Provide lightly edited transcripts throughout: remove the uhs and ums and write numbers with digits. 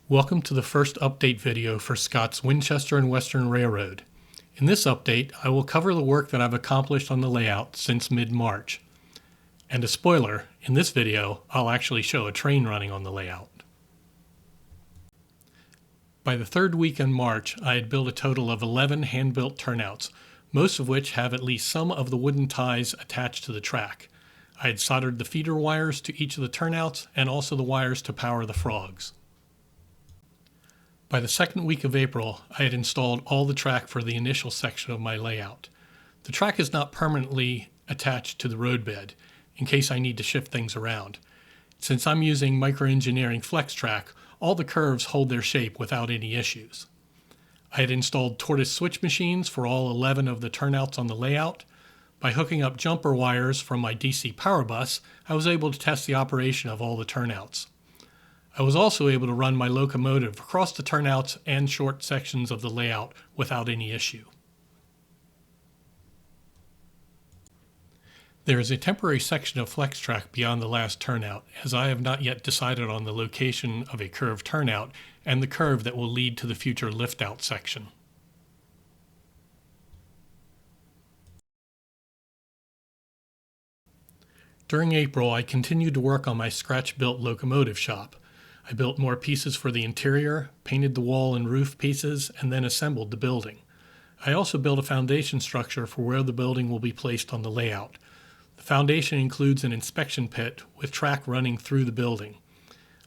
Welcome to the first update video for Scott's Winchester and Western Railroad. In this update, I will cover the work that I've accomplished on the layout since mid-March. And a spoiler, in this video, I'll actually show a train running on the layout. By the third week in March, I had built a total of 11 hand-built turnouts, most of which have at least some of the wooden ties attached to the track. I had soldered the feeder wires to each of the turnouts and also the wires to power the frogs. By the second week of April, I had installed all the track for the initial section of my layout. The track is not permanently attached to the roadbed, in case I need to shift things around. Since I'm using microengineering flex track, all the curves hold their shape without any issues. I had installed tortoise switch machines for all 11 of the turnouts on the layout. By hooking up jumper wires from my DC power bus, I was able to test the operation of all the turnouts. I was also able to run my locomotive across the turnouts and short sections of the layout without any issue. There is a temporary section of flex track beyond the last turnout, as I have not yet decided on the location of a curved turnout and the curve that will lead to the future lift-out section. During April, I continued to work on my scratch-built locomotive shop. I built more pieces for the interior, painted the wall and roof pieces, and then assembled the building. I also built a foundation structure for where the building will be placed on the layout. The foundation includes an inspection pit with track running through the building.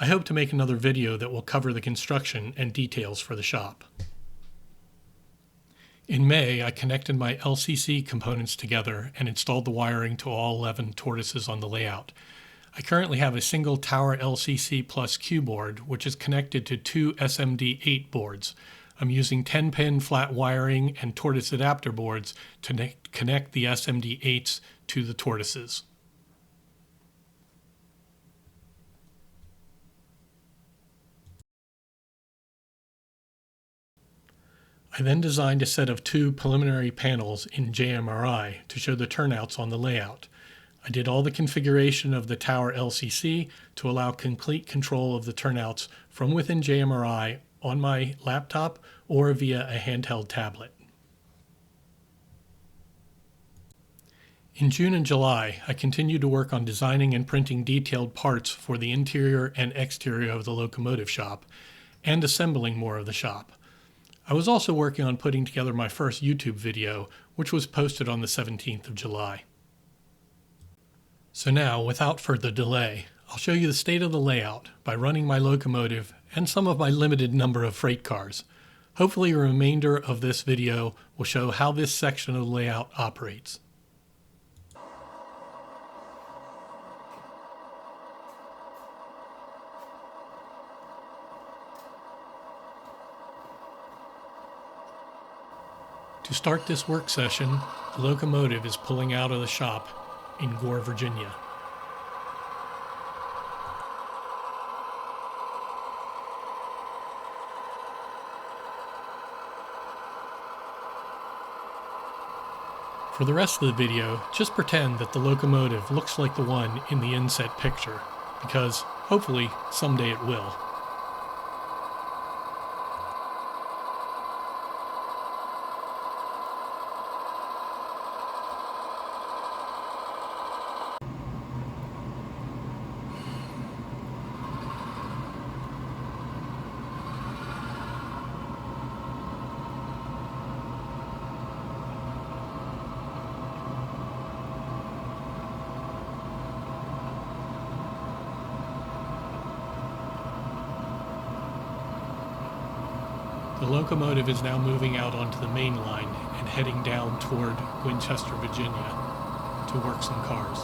I hope to make another video that will cover the construction and details for the shop. In May, I connected my LCC components together and installed the wiring to all 11 tortoises on the layout. I currently have a single tower LCC plus Q board, which is connected to two SMD8 boards. I'm using 10-pin flat wiring and tortoise adapter boards to connect the SMD8s to the tortoises. I then designed a set of two preliminary panels in JMRI to show the turnouts on the layout. I did all the configuration of the tower LCC to allow complete control of the turnouts from within JMRI on my laptop or via a handheld tablet. In June and July, I continued to work on designing and printing detailed parts for the interior and exterior of the locomotive shop, and assembling more of the shop. I was also working on putting together my first YouTube video, which was posted on the 17th of July. So now, without further delay, I'll show you the state of the layout by running my locomotive and some of my limited number of freight cars. Hopefully the remainder of this video will show how this section of the layout operates. To start this work session, the locomotive is pulling out of the shop in Gore, Virginia. For the rest of the video, just pretend that the locomotive looks like the one in the inset picture, because hopefully someday it will. The locomotive is now moving out onto the main line and heading down toward Winchester, Virginia to work some cars.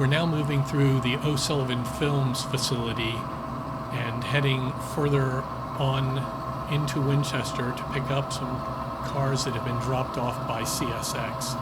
We're now moving through the O'Sullivan Films facility and heading further on into Winchester to pick up some cars that have been dropped off by CSX.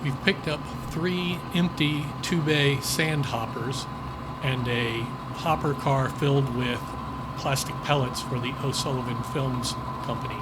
We've picked up 3 empty 2-bay sand hoppers and a hopper car filled with plastic pellets for the O'Sullivan Films Company.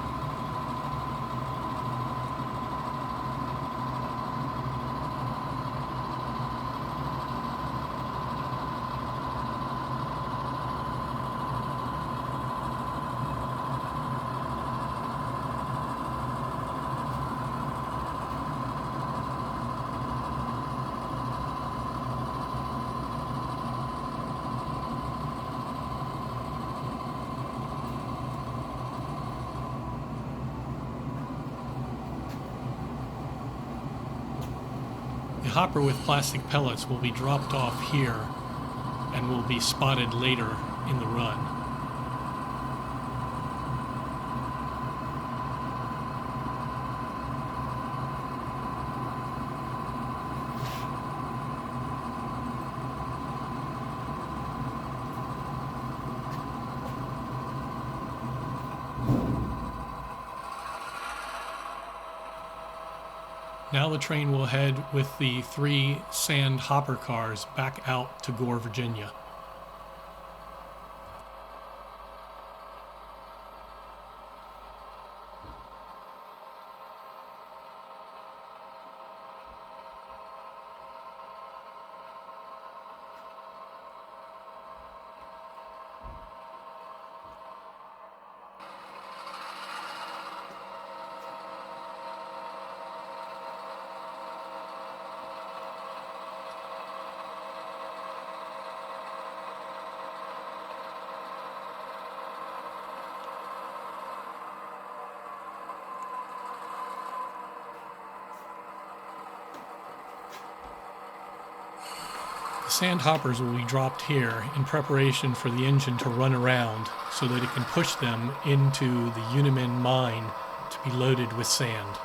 The hopper with plastic pellets will be dropped off here and will be spotted later in the run. Now the train will head with the 3 sand hopper cars back out to Gore, Virginia. The sand hoppers will be dropped here in preparation for the engine to run around so that it can push them into the Unimin mine to be loaded with sand.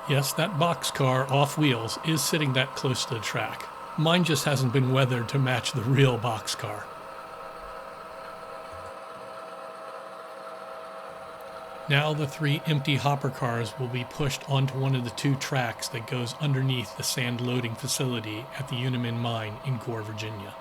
Yes, that boxcar off wheels is sitting that close to the track. Mine just hasn't been weathered to match the real boxcar. Now the 3 empty hopper cars will be pushed onto one of the 2 tracks that goes underneath the sand loading facility at the Unimin mine in Gore, Virginia.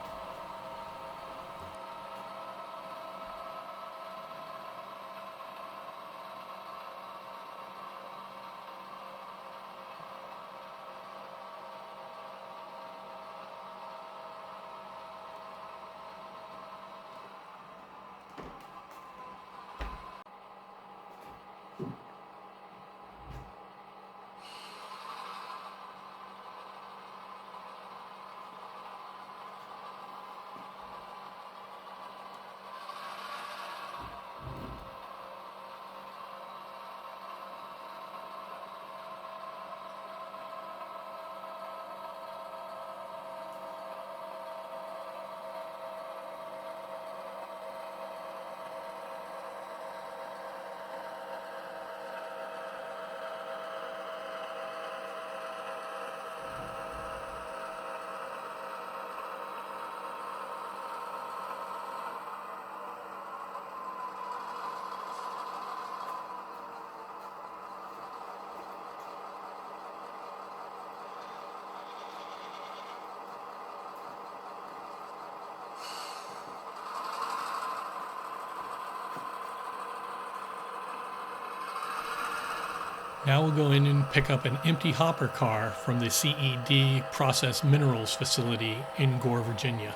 Now we'll go in and pick up an empty hopper car from the CED Processed Minerals facility in Gore, Virginia.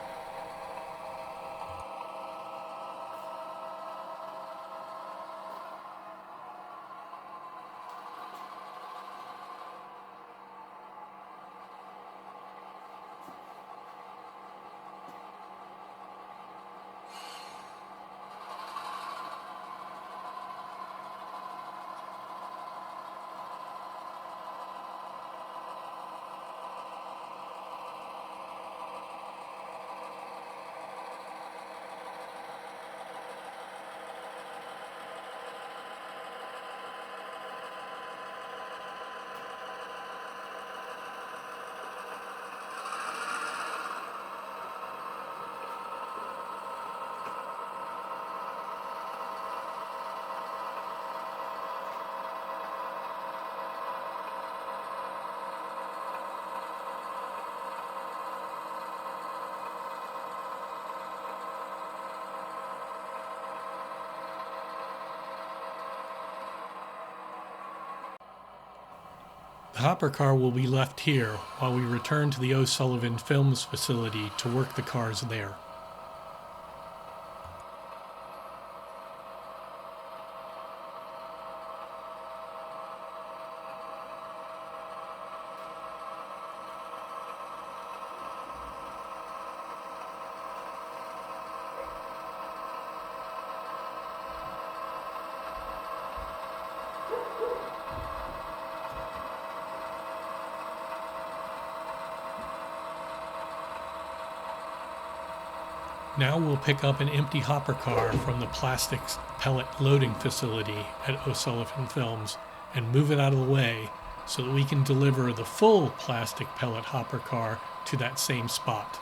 The hopper car will be left here while we return to the O'Sullivan Films facility to work the cars there. Now we'll pick up an empty hopper car from the plastics pellet loading facility at O'Sullivan Films and move it out of the way so that we can deliver the full plastic pellet hopper car to that same spot.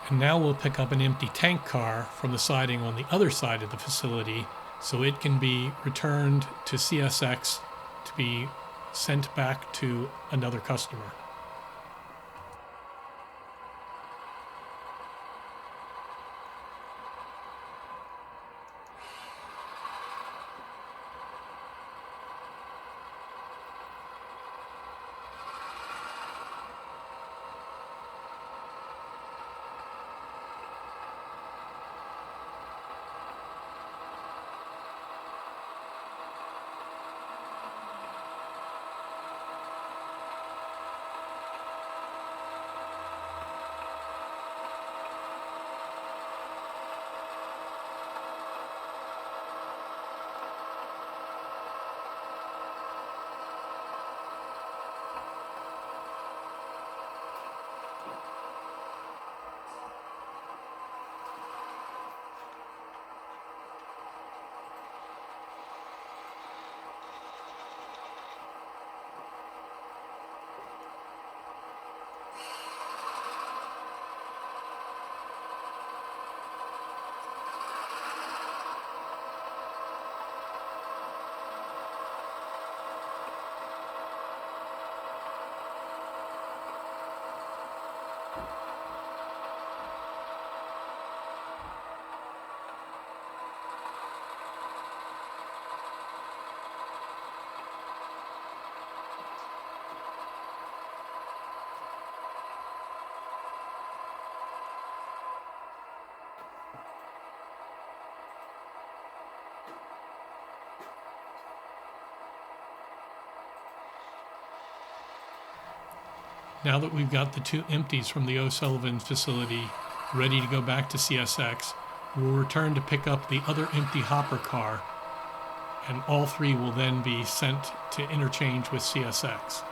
And now we'll pick up an empty tank car from the siding on the other side of the facility so it can be returned to CSX to be sent back to another customer. Now that we've got the 2 empties from the O'Sullivan facility ready to go back to CSX, we'll return to pick up the other empty hopper car, and all 3 will then be sent to interchange with CSX.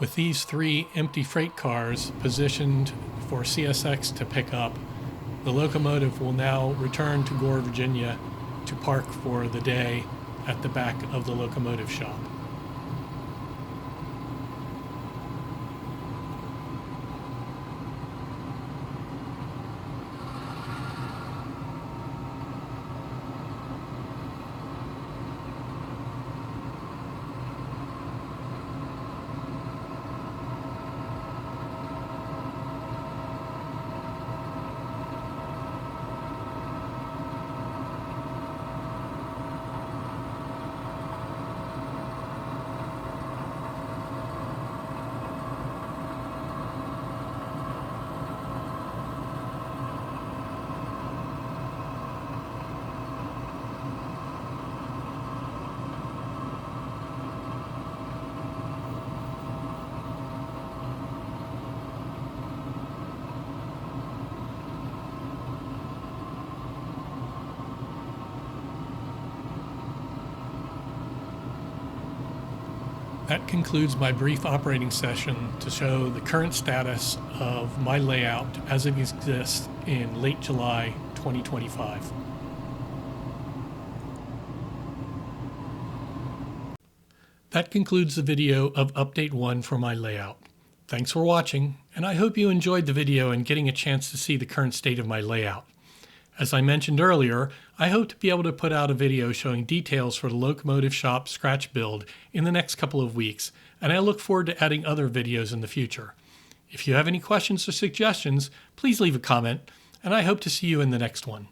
With these 3 empty freight cars positioned for CSX to pick up, the locomotive will now return to Gore, Virginia to park for the day at the back of the locomotive shop. That concludes my brief operating session to show the current status of my layout as it exists in late July 2025. That concludes the video of Update 1 for my layout. Thanks for watching, and I hope you enjoyed the video and getting a chance to see the current state of my layout. As I mentioned earlier, I hope to be able to put out a video showing details for the locomotive shop scratch build in the next couple of weeks, and I look forward to adding other videos in the future. If you have any questions or suggestions, please leave a comment, and I hope to see you in the next one.